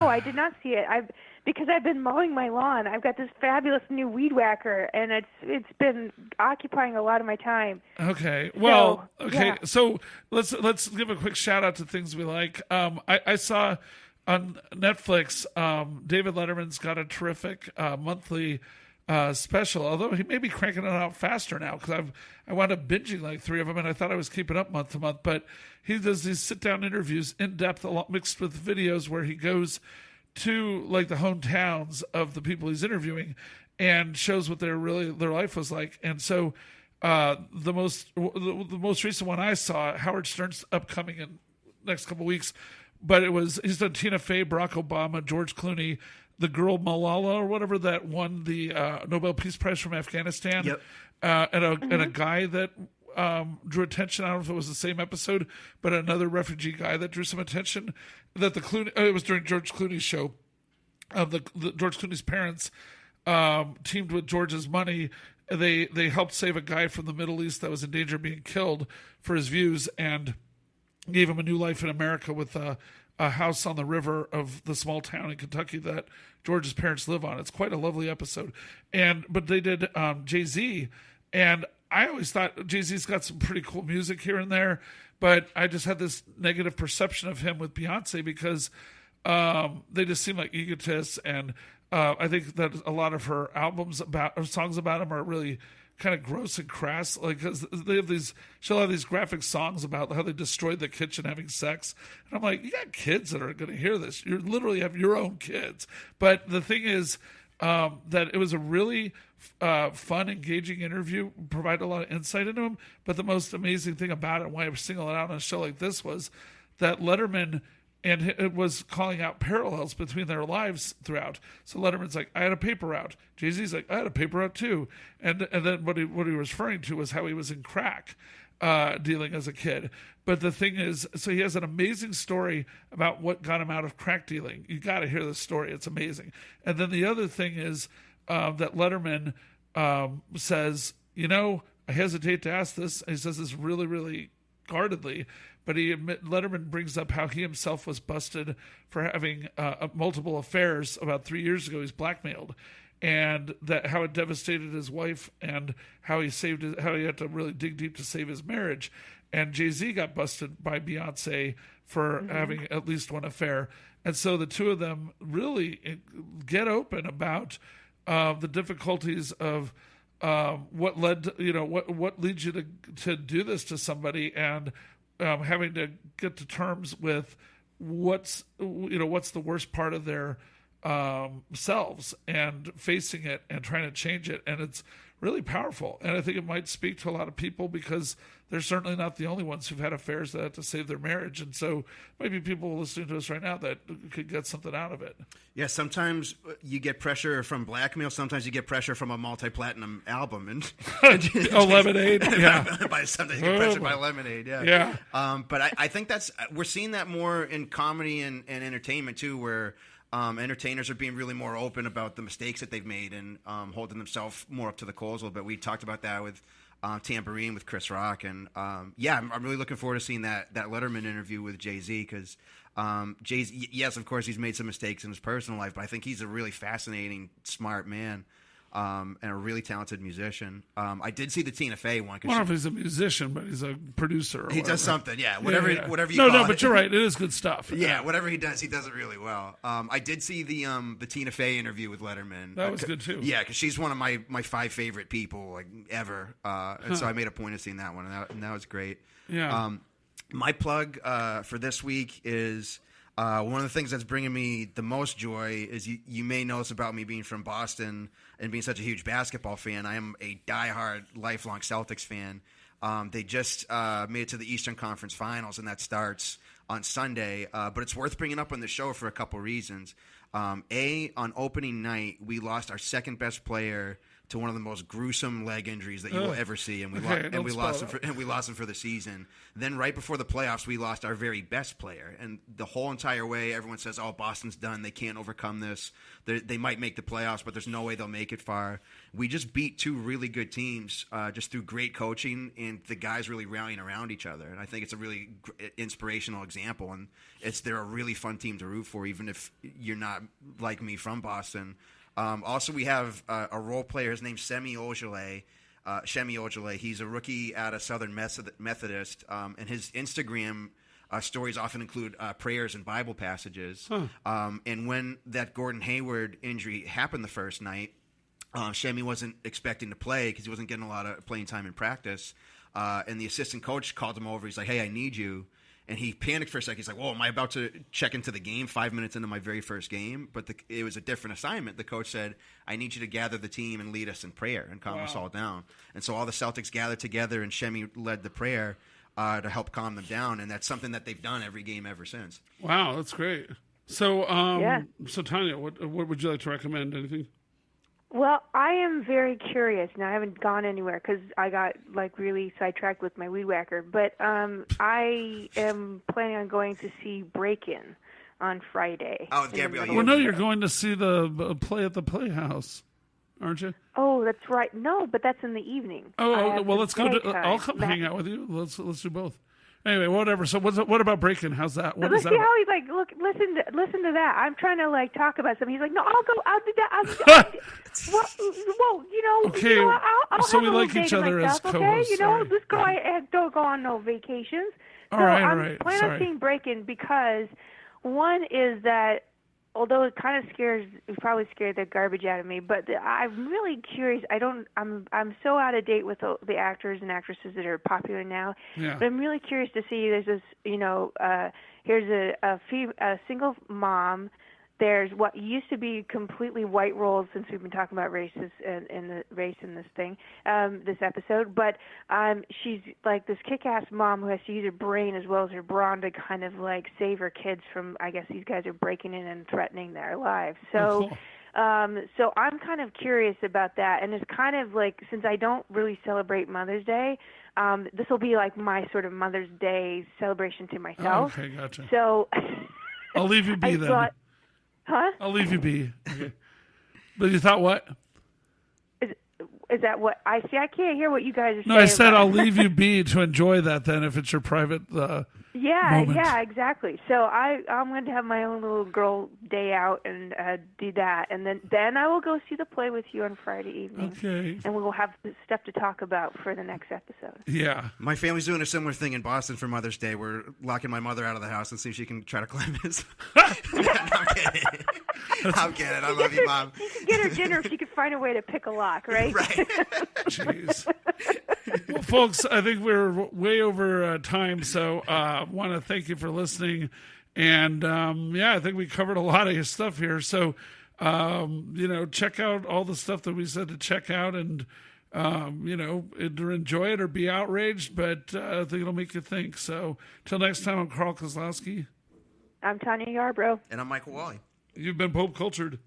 Oh, I did not see it. Because I've been mowing my lawn. I've got this fabulous new weed whacker, and it's been occupying a lot of my time. Okay. Well, So, okay. yeah. So let's give a quick shout out to things we like. I saw on Netflix, David Letterman's got a terrific monthly special. Although he may be cranking it out faster now because I wound up binging like 3 of them, and I thought I was keeping up month to month. But he does these sit down interviews in depth, mixed with videos where he goes to like the hometowns of the people he's interviewing and shows what their life was like. And so the most recent one I saw, Howard Stern's upcoming in next couple weeks, but he's done Tina Fey, Barack Obama, George Clooney, the girl Malala or whatever that won the Nobel Peace Prize from Afghanistan. Yep. And a guy that drew attention. I don't know if it was the same episode, but another refugee guy that drew some attention. That it was during George Clooney's show. The George Clooney's parents teamed with George's money. They helped save a guy from the Middle East that was in danger of being killed for his views, and gave him a new life in America with a house on the river of the small town in Kentucky that George's parents live on. It's quite a lovely episode. But they did Jay-Z, and I always thought Jay-Z's got some pretty cool music here and there, but I just had this negative perception of him with Beyonce because they just seem like egotists, and I think that a lot of her songs about him are really kind of gross and crass. Like, cause she'll have these graphic songs about how they destroyed the kitchen having sex, and I'm like, you got kids that are going to hear this. You literally have your own kids. But the thing is that it was a really fun, engaging interview, provided a lot of insight into him. But the most amazing thing about it, why I was singling it out on a show like this, was that Letterman it was calling out parallels between their lives throughout. So Letterman's like, I had a paper route. Jay-Z's like, I had a paper route too. And then what he was referring to was how he was in crack dealing as a kid. But the thing is, so he has an amazing story about what got him out of crack dealing. You got to hear the story. It's amazing. And then the other thing is that Letterman says, I hesitate to ask this. He says this really, really guardedly, but Letterman brings up how he himself was busted for having multiple affairs about 3 years ago. He's blackmailed, and that how it devastated his wife, and how he had to really dig deep to save his marriage. And Jay-Z got busted by Beyonce for having at least one affair, and so the two of them really get open about the difficulties of what led to, what leads you to do this to somebody, and having to get to terms with what's the worst part of their selves, and facing it and trying to change it. And it's really powerful. And I think it might speak to a lot of people, because they're certainly not the only ones who've had affairs that had to save their marriage. And so maybe people listening to us right now that could get something out of it. Yeah, sometimes you get pressure from blackmail. Sometimes you get pressure from a multi-platinum album. And Lemonade. Yeah. Sometimes you get pressure by Lemonade. Yeah. Yeah. But I think we're seeing that more in comedy and entertainment too, where entertainers are being really more open about the mistakes that they've made, and holding themselves more up to the coals a little bit. We talked about that with Tambourine with Chris Rock, and I'm really looking forward to seeing that Letterman interview with Jay-Z, because Jay-Z, yes, of course, he's made some mistakes in his personal life, but I think he's a really fascinating, smart man. And a really talented musician. I did see the Tina Fey one. I don't know if he's a musician, but he's a producer. He does something, yeah. Whatever you call it. No, but you're right. It is good stuff. Yeah, whatever he does it really well. I did see the Tina Fey interview with Letterman. That was good too. Yeah, because she's one of my 5 favorite people like ever. And so I made a point of seeing that one, and that was great. Yeah. My plug for this week is. One of the things that's bringing me the most joy is you may notice about me being from Boston and being such a huge basketball fan. I am a diehard, lifelong Celtics fan. They just made it to the Eastern Conference Finals, and that starts on Sunday. But it's worth bringing up on the show for a couple reasons. On opening night, we lost our second best player to one of the most gruesome leg injuries that you will ever see, and we lost him for the season. Then right before the playoffs, we lost our very best player, and the whole entire way, everyone says, "Oh, Boston's done. They can't overcome this. They might make the playoffs, but there's no way they'll make it far." We just beat two really good teams just through great coaching and the guys really rallying around each other, and I think it's a really inspirational example, and they're a really fun team to root for, even if you're not like me from Boston. Also, we have a role player. His name's Shemi Ojale. He's a rookie out of Southern Methodist, and his Instagram stories often include prayers and Bible passages. And when that Gordon Hayward injury happened the first night, Shemi wasn't expecting to play because he wasn't getting a lot of playing time in practice. And the assistant coach called him over. He's like, "Hey, I need you." And he panicked for a second. He's like, "Whoa, am I about to check into the game 5 minutes into my very first game?" But it was a different assignment. The coach said, "I need you to gather the team and lead us in prayer and calm us all down." And so all the Celtics gathered together, and Shemi led the prayer to help calm them down. And that's something that they've done every game ever since. Wow, that's great. So, so Tanya, what would you like to recommend? Anything? Well, I am very curious. Now, I haven't gone anywhere because I got really sidetracked with my weed whacker. But I am planning on going to see Break-In on Friday. Oh, Gabrielle. Well, no, you're going to see the play at the Playhouse, aren't you? Oh, that's right. No, but that's in the evening. Oh, well, let's go. I'll come hang out with you. Let's do both. Anyway, whatever. So what about Break-In? How's that? What is that? See how he's like, look, listen to that. I'm trying to talk about something. He's like, no, I'll do that. Well, okay. I'll so we have a like each other as myself, co-hosts. Okay? Let's go. I don't go on no vacations. All right. I'm planning on seeing Break-In because one is that, although it kind of probably scared the garbage out of me, but I'm really curious. I'm so out of date with the actors and actresses that are popular now. Yeah. But I'm really curious to see. There's this, here's a single mom. There's what used to be completely white roles, since we've been talking about races and the race in this thing, this episode. But she's like this kick-ass mom who has to use her brain as well as her brawn to kind of save her kids from, I guess these guys are breaking in and threatening their lives. So, so I'm kind of curious about that. And it's kind of since I don't really celebrate Mother's Day, this will be my sort of Mother's Day celebration to myself. Oh, okay, gotcha. So I'll leave you be then. Huh? I'll leave you be. Okay. But you thought what? Is that what I see? I can't hear what you guys are saying. No, I said I'll leave you be to enjoy that then if it's your private moment. Yeah, exactly. So I'm going to have my own little girl day out and do that, and then I will go see the play with you on Friday evening. Okay. And we'll have stuff to talk about for the next episode. Yeah. My family's doing a similar thing in Boston for Mother's Day. We're locking my mother out of the house and see if she can try to climb his. I'm kidding. I'm kidding. I love you, Mom. You can get her dinner if she could find a way to pick a lock, right? Right. Jeez. Well, folks, I think we're way over time, so want to thank you for listening. And, I think we covered a lot of your stuff here. So, check out all the stuff that we said to check out and, either enjoy it or be outraged, but I think it'll make you think. So, till next time, I'm Carl Kozlowski. I'm Tanya Yarbrough. And I'm Michael Wally. You've been Pope Cultured.